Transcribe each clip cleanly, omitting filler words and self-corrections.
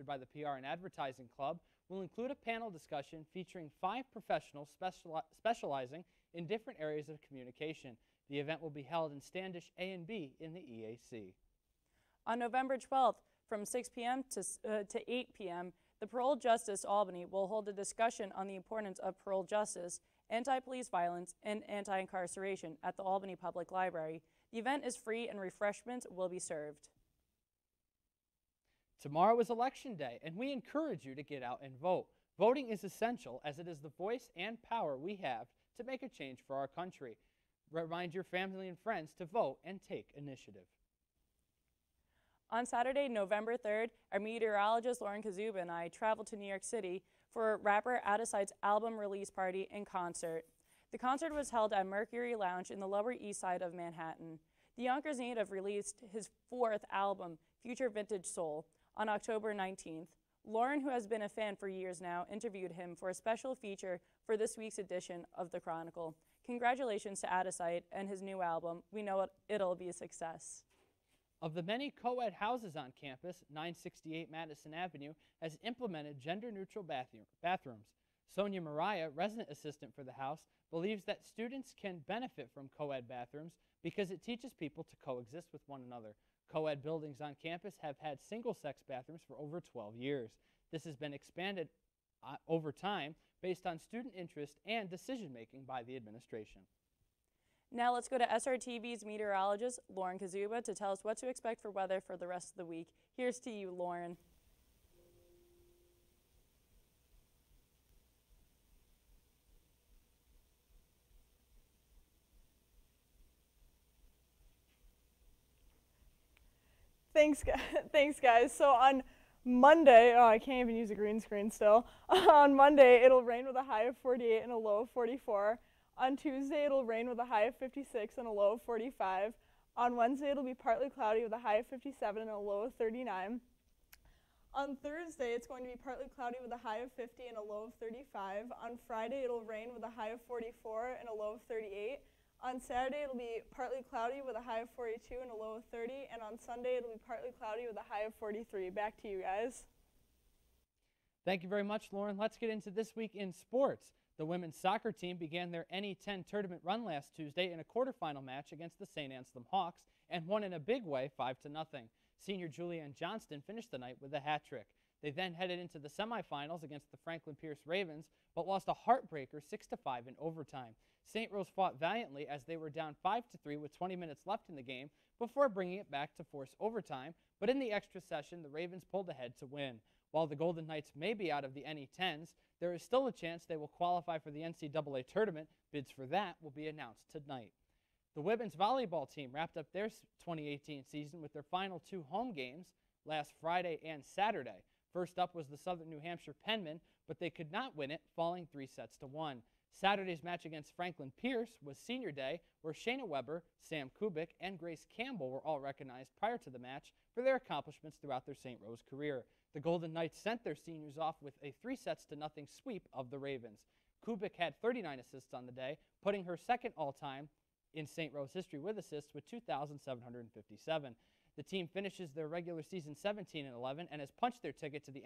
sponsored by the PR and Advertising Club, will include a panel discussion featuring 5 professionals specializing in different areas of communication. The event will be held in Standish A and B in the EAC. On November 12th, from 6 p.m. to 8 p.m., the Parole Justice Albany will hold a discussion on the importance of parole justice, anti-police violence, and anti-incarceration at the Albany Public Library. The event is free and refreshments will be served. Tomorrow is Election Day, and we encourage you to get out and vote. Voting is essential as it is the voice and power we have to make a change for our country. Remind your family and friends to vote and take initiative. On Saturday, November 3rd, our meteorologist Lauren Kaszuba and I traveled to New York City for rapper Out of Sight's album release party and concert. The concert was held at Mercury Lounge in the Lower East Side of Manhattan. The Yonkers native released his 4th album, Future Vintage Soul, on October 19th. Lauren, who has been a fan for years now, interviewed him for a special feature for this week's edition of The Chronicle. Congratulations to Out of Sight and his new album. We know it'll be a success. Of the many co-ed houses on campus, 968 Madison Avenue has implemented gender-neutral bathrooms. Sonia Mariah, resident assistant for the house, believes that students can benefit from co-ed bathrooms because it teaches people to coexist with one another. Co-ed buildings on campus have had single-sex bathrooms for over 12 years. This has been expanded over time based on student interest and decision-making by the administration. Now let's go to SRTV's meteorologist, Lauren Kaszuba, to tell us what to expect for weather for the rest of the week. Here's to you, Lauren. Thanks, guys. So on Monday, oh, I can't even use a green screen still. On Monday, it'll rain with a high of 48 and a low of 44. On Tuesday, it'll rain with a high of 56 and a low of 45. On Wednesday, it'll be partly cloudy with a high of 57 and a low of 39. On Thursday, it's going to be partly cloudy with a high of 50 and a low of 35. On Friday, it'll rain with a high of 44 and a low of 38. On Saturday, it'll be partly cloudy with a high of 42 and a low of 30. And on Sunday, it'll be partly cloudy with a high of 43. Back to you guys. Thank you very much, Lauren. Let's get into this week in sports. The women's soccer team began their NE10 tournament run last Tuesday in a quarterfinal match against the St. Anselm Hawks and won in a big way 5-0. Senior Julianne Johnston finished the night with a hat trick. They then headed into the semifinals against the Franklin Pierce Ravens, but lost a heartbreaker 6-5 in overtime. St. Rose fought valiantly as they were down 5-3 with 20 minutes left in the game before bringing it back to force overtime, but in the extra session, the Ravens pulled ahead to win. While the Golden Knights may be out of the NE10s, there is still a chance they will qualify for the NCAA tournament. Bids for that will be announced tonight. The women's volleyball team wrapped up their 2018 season with their final 2 home games last Friday and Saturday. First up was the Southern New Hampshire Penmen, but they could not win it, falling 3-1. Saturday's match against Franklin Pierce was senior day, where Shayna Weber, Sam Kubik, and Grace Campbell were all recognized prior to the match for their accomplishments throughout their St. Rose career. The Golden Knights sent their seniors off with a 3-0 sweep of the Ravens. Kubik had 39 assists on the day, putting her second all-time in St. Rose history with assists with 2,757. The team finishes their regular season 17-11 and has punched their ticket to the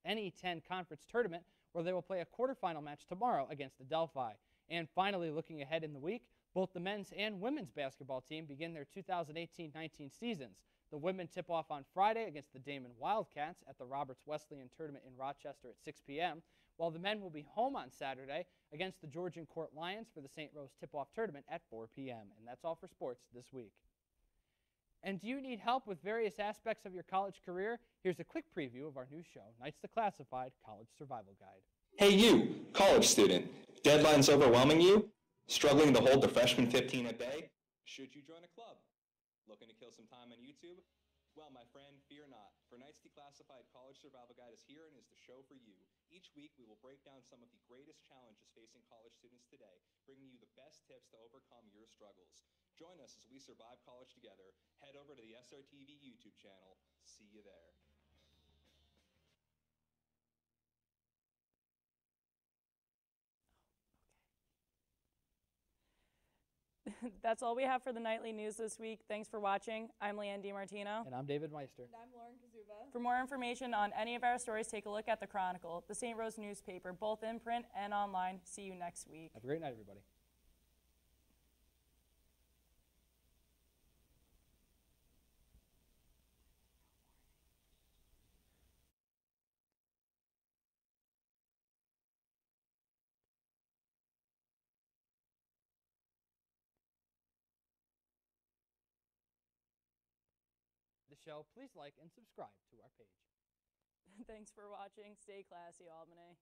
NE10 Conference Tournament, where they will play a quarterfinal match tomorrow against Adelphi. And finally, looking ahead in the week, both the men's and women's basketball team begin their 2018-19 seasons. The women tip off on Friday against the Damon Wildcats at the Roberts Wesleyan Tournament in Rochester at 6 p.m., while the men will be home on Saturday against the Georgian Court Lions for the St. Rose Tip-Off Tournament at 4 p.m. And that's all for sports this week. And do you need help with various aspects of your college career? Here's a quick preview of our new show, Knights Declassified College Survival Guide. Hey you, college student. Deadlines overwhelming you? Struggling to hold the freshman 15 at bay? Should you join a club? Looking to kill some time on YouTube? Well, my friend, fear not, for Knights Declassified College Survival Guide is here and is the show for you. Each week, we will break down some of the greatest challenges facing college students today, bringing you the best tips to overcome your struggles. Join us as we survive college together. Head over to the SRTV YouTube channel. See you there. That's all we have for the nightly news this week. Thanks for watching. I'm Leanne DeMartino. And I'm David Meister. And I'm Lauren Kaszuba. For more information on any of our stories, take a look at the Chronicle, the St. Rose newspaper, both in print and online. See you next week. Have a great night, everybody. The show, please like and subscribe to our page. Thanks for watching. Stay classy, Albany.